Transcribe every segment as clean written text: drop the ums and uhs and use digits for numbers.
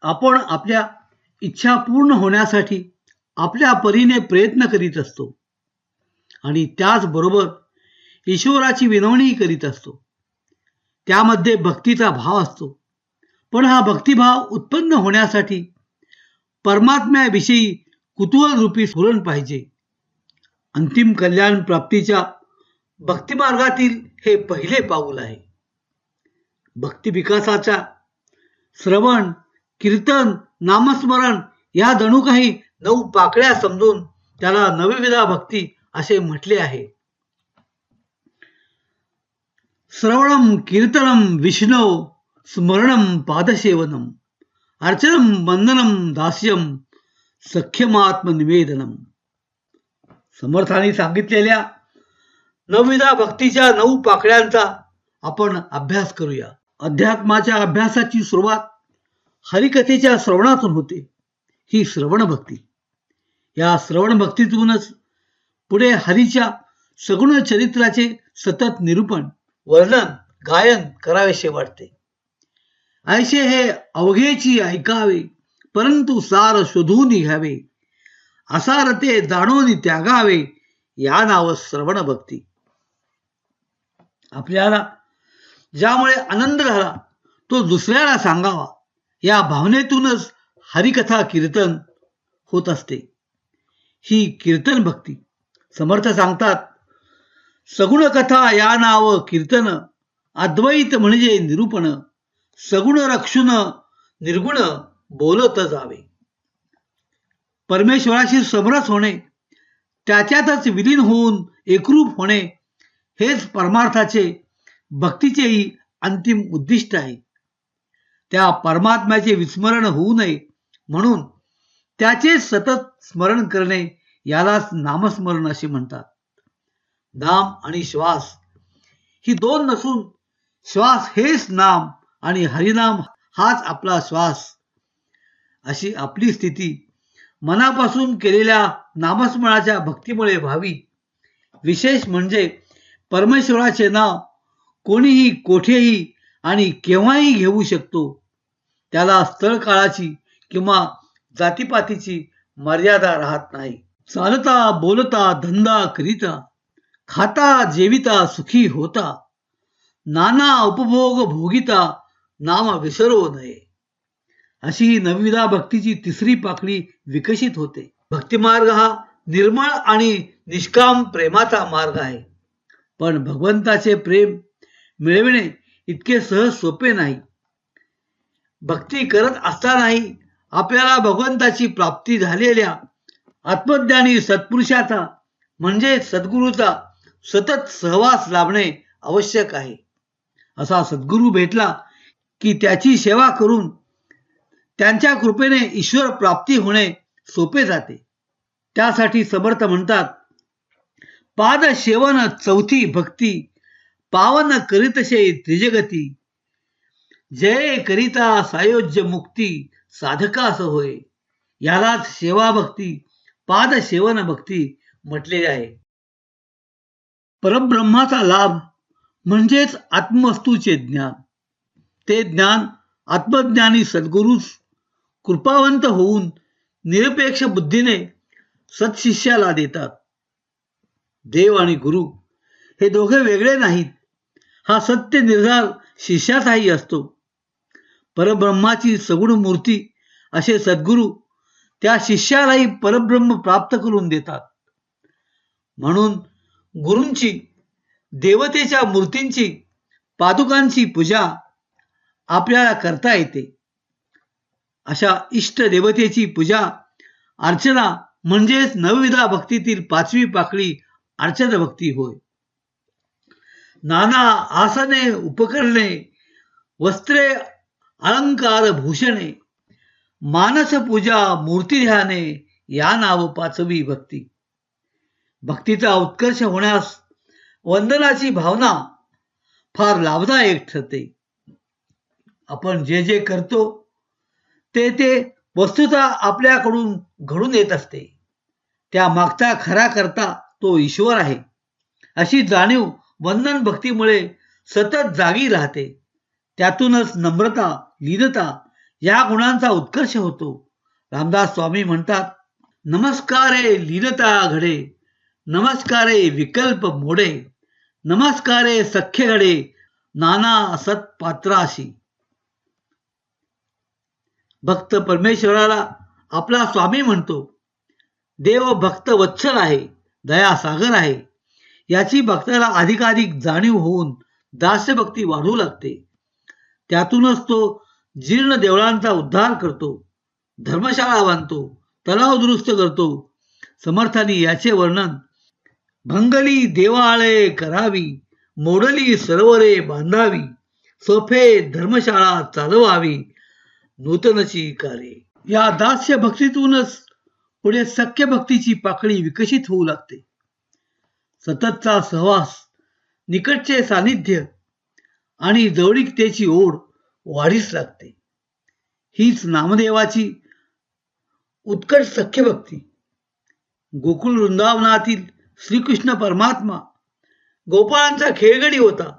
आपण आपल्या इच्छा पूर्ण होण्यासाठी आपल्या परीने प्रयत्न करीत असतो आणि त्याचबरोबर ईश्वराची विनवणी करीत असतो. त्यामध्ये भक्तीचा भाव असतो. पण हा भक्तिभाव उत्पन्न होण्यासाठी परमात्म्याविषयी कुतूहल रूपी स्फुरण पाहिजे. अंतिम कल्याण प्राप्तीच्या भक्तिमार्गातील हे पहिले पाऊल आहे. भक्ती विकासाच्या श्रवण, कीर्तन, नामस्मरण या जणू काही 9 पाकळ्या समजून त्याला नवविधा भक्ती असे म्हटले आहे. श्रवणम कीर्तनम विष्णो स्मरणम पादसेवनम अर्चनम वंदनम दास्यम सख्यमात्मनिवेदनम. समर्थांनी सांगितलेल्या नवविधा भक्तीच्या 9 पाकळ्यांचा आपण अभ्यास करूया. अध्यात्माच्या अभ्यासाची सुरुवात हरिकथेच्या श्रवणातून होते. ही श्रवण भक्ती. या श्रवण भक्तीतूनच पुढे हरीच्या सगुण चरित्राचे सतत निरूपण, वर्णन, गायन करावेसे वाटते. ऐसे हे अवघेची ऐकावे, परंतु सार शोधून घ्यावे, असार ते जाणून त्यागावे, या नाव श्रवण भक्ती. आपल्याला ज्यामुळे आनंद झाला तो दुसऱ्याला सांगावा, या भावनेतूनच हरिकथा कीर्तन होत असते. ही कीर्तन भक्ती. समर्थ सांगतात, सगुण कथा या नाव कीर्तन, अद्वैत म्हणजे निरूपण, सगुण रक्षुन निर्गुण बोलत जावे. परमेश्वराशी समरस होणे, त्याच्यातच विलीन होऊन एकरूप होणे, हेच परमार्थाचे भक्तीचेही अंतिम उद्दिष्ट आहे. त्या परमात्म्याचे विस्मरण होऊ नये म्हणून त्याचे सतत स्मरण करणे यालाच नामस्मरण असे म्हणतात. नाम आणि श्वास ही 2 नसून श्वास हेच नाम आणि हरिनाम हाच आपला श्वास, अशी आपली स्थिती मनापासून केलेल्या नामस्मरणाच्या भक्तीमुळे व्हावी. विशेष म्हणजे परमेश्वराचे नाव कोणीही कोठेही आणि केव्हाही घेऊ शकतो. त्याला स्थळ काळाची किंवा जातीपातीची मर्यादा राहत नाही. चालता बोलता धंदा करिता, खाता जेविता सुखी होता, नाना उपभोग भोगिता नाम विसरो नये. अशी ही नवविधा भक्तीची 3री पाकळी विकसित होते. भक्तिमार्ग हा निर्मळ आणि निष्काम प्रेमाचा मार्ग आहे. पण भगवंताचे प्रेम मिळविणे इतके सहज सोपे नाही. भक्ती करत असतानाही आपल्याला भगवंताची प्राप्ती झालेल्या आत्मज्ञानी सत्पुरुषाचा म्हणजे सद्गुरूचा सतत सहवास लाभणे आवश्यक आहे. असा सद्गुरू भेटला की त्याची सेवा करून त्यांच्या कृपेने ईश्वर प्राप्ती होणे सोपे जाते. त्यासाठी समर्थ म्हणतात, पाद सेवन 4थी भक्ती, पावन करीतसे त्रिजगती, जय करिता सायोज्य मुक्ती, साधकास होय. यालाच सेवा भक्ती, पाद सेवन भक्ती म्हटले आहे. परब्रह्माचा लाभ म्हणजेच आत्मवस्तूचे ज्ञान. ते ज्ञान आत्मज्ञानी सद्गुरूस कृपावंत होऊन निरपेक्ष बुद्धीने सत्शिष्याला देतात. देव आणि गुरु हे दोघे वेगळे नाहीत, हा सत्य निर्धार शिष्याचाही असतो. परब्रह्माची सगुण मूर्ती असे सद्गुरू त्या शिष्यालाही परब्रह्म प्राप्त करून देतात. म्हणून गुरूंची, देवतेच्या मूर्तींची, पादुकांची पूजा आपल्याला करता येते. अशा इष्ट देवतेची पूजा अर्चना म्हणजेच नवविधा भक्तीतील 5वी पाकळी अर्चन भक्ती होय. नाना आसने उपकरणे, वस्त्रे अलंकार भूषणे, मानस पूजा मूर्ती ध्याने, या नाव 5वी भक्ती. भक्तीचा उत्कर्ष होण्यास वंदनाची भावना फार लाभदायक ठरते. आपण जे जे करतो ते ते वस्तुतः आपल्याकडून घडून येत असते. त्या मागचा खरा करता तो ईश्वर आहे, अशी जाणीव वंदन भक्तीमुळे सतत जागी राहते. त्यातूनच नम्रता, लीनता या गुणांचा उत्कर्ष होतो. रामदास स्वामी म्हणतात, नमस्कारे लीनता घडे, नमस्कारे विकल्प मोडे, नमस्कारे सख्य घडे, नाना असत पात्राशी. भक्त परमेश्वराला आपला स्वामी म्हणतो. देव भक्त वत्सल आहे, दयासागर आहे, याची भक्ताला अधिकाधिक जाणीव होऊन दास्यभक्ती वाढू लागते. त्यातूनच तो जीर्ण देवळांचा उद्धार करतो, धर्मशाळा बांधतो, तलाव दुरुस्त करतो. समर्थांनी याचे वर्णन, भंगली देवाळे करावी, मोडली सरोवरे बांधावी, सोफे धर्मशाळा चालवावी, नूतनची कार्ये. या दास्य भक्तीतूनच पुढे सख्य भक्तीची पाकळी विकसित होऊ लागते. सततचा सहवास, निकटचे सानिध्य आणि जवळीकतेची ओढ वाढीस लागते. हीच नामदेवाची उत्कट सख्य भक्ती. गोकुळ वृंदावनातील श्रीकृष्ण परमात्मा गोपाळांचा खेळगडी होता.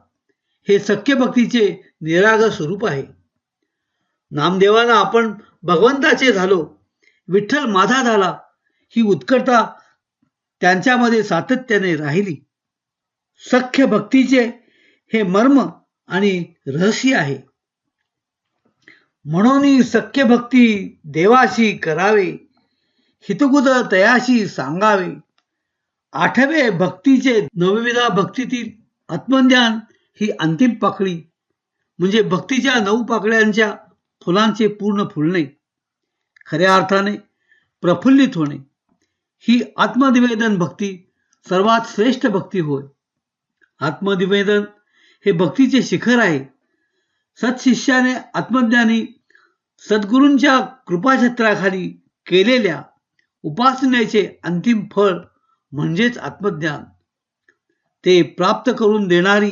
हे सख्य भक्तीचे निरागस स्वरूप आहे. नामदेवाला आपण भगवंताचे झालो, विठ्ठल माझा झाला, ही उत्कटता त्यांच्यामध्ये सातत्याने राहिली. सख्य भक्तीचे हे मर्म आणि रहस्य आहे. म्हणून सख्य भक्ती देवाशी करावे, हितगुज तयाशी सांगावे. आठवे भक्तीचे नवविधा भक्तीतील आत्मज्ञान ही अंतिम पाकळी, म्हणजे भक्तीच्या 9 पाकळ्यांच्या फुलांचे पूर्ण फुलणे, खऱ्या अर्थाने प्रफुल्लित होणे. ही आत्मनिवेदन भक्ती सर्वात श्रेष्ठ भक्ती होय. आत्मनिवेदन हे भक्तीचे शिखर आहे. सत्शिष्याने आत्मज्ञानी सद्गुरूंच्या कृपाछत्राखाली केलेल्या उपासनेचे अंतिम फळ म्हणजेच आत्मज्ञान. ते प्राप्त करून देणारी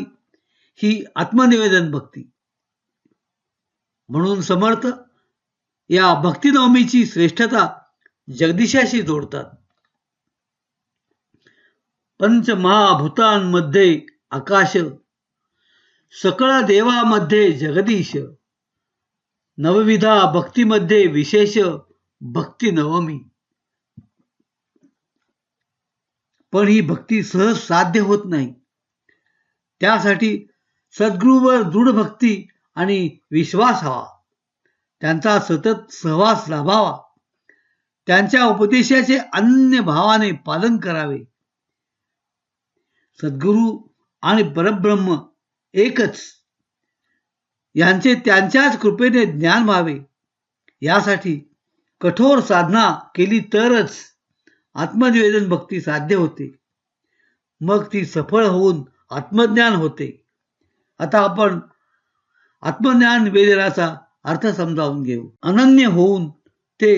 ही आत्मनिवेदन भक्ती. म्हणून समर्थ या भक्तिनवमीची श्रेष्ठता जगदीशाशी जोडतात. पंचमहाभूतांमध्ये आकाश, सकळ देवामध्ये जगदीश, नवविधा भक्तीमध्ये विशेष भक्ती नवमी. पण ही भक्ती सहज साध्य होत नाही. त्यासाठी सद्गुरूवर दृढ भक्ती आणि विश्वास हवा. त्यांचा सतत सहवास लाभावा. त्यांच्या उपदेशाचे अनन्य भावाने पालन करावे. सद्गुरू आणि परब्रह्म एकच, यांचे त्यांच्याच कृपेने ज्ञान व्हावे. यासाठी कठोर साधना केली तरच आत्मनिवेदन भक्ती साध्य होते. मग ती सफळ होऊन आत्मज्ञान होते. आता आपण आत्मज्ञान निवेदनाचा अर्थ समजावून घेऊ. अनन्य होऊन ते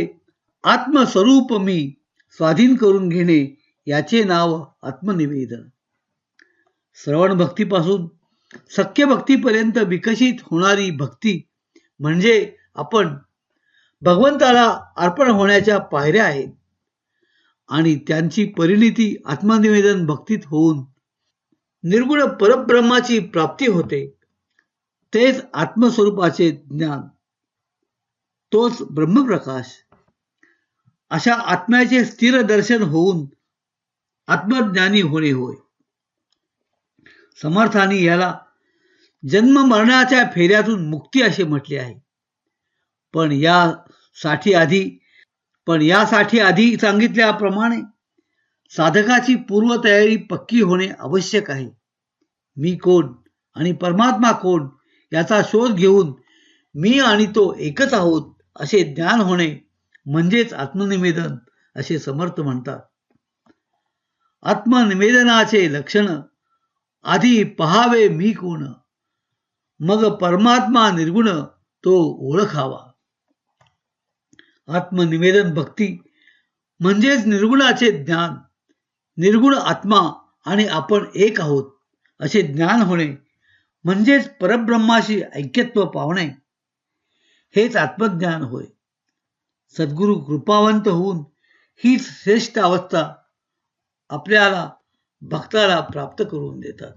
आत्मस्वरूप मी स्वाधीन करून घेणे, याचे नाव आत्मनिवेदन. श्रवण भक्तीपासून सख्य भक्तीपर्यंत विकसित होणारी भक्ती म्हणजे आपण भगवंताला अर्पण होण्याच्या पायऱ्या आहेत. आणि त्यांची परिणिती आत्मनिवेदन भक्तीत होऊन निर्गुण परब्रह्माची प्राप्ती होते. तेच आत्मस्वरूपाचे ज्ञान, तोच ब्रह्मप्रकाश. अशा आत्म्याचे स्थिर दर्शन होऊन आत्मज्ञानी होणे होय. समर्थांनी याला जन्म मरणाच्या फेऱ्यातून मुक्ती असे म्हटले आहे. पण यासाठी आधी सांगितल्याप्रमाणे साधकाची पूर्वतयारी पक्की होणे आवश्यक आहे. मी कोण आणि परमात्मा कोण याचा शोध घेऊन मी आणि तो एकच आहोत असे ज्ञान होणे म्हणजेच आत्मनिवेदन असे समर्थ म्हणतात. आत्मनिवेदनाचे लक्षण, आधी पहावे मी कोण, मग परमात्मा निर्गुण तो ओळखावा. आत्मनिवेदन भक्ती म्हणजेच निर्गुणाचे ज्ञान. निर्गुण आत्मा आणि आपण एक आहोत असे ज्ञान होणे म्हणजेच परब्रह्माशी ऐक्यत्व पावणे. हेच आत्मज्ञान होय. सद्गुरू कृपावंत होऊन हीच श्रेष्ठ अवस्था आपल्याला भक्ताला प्राप्त करून देतात.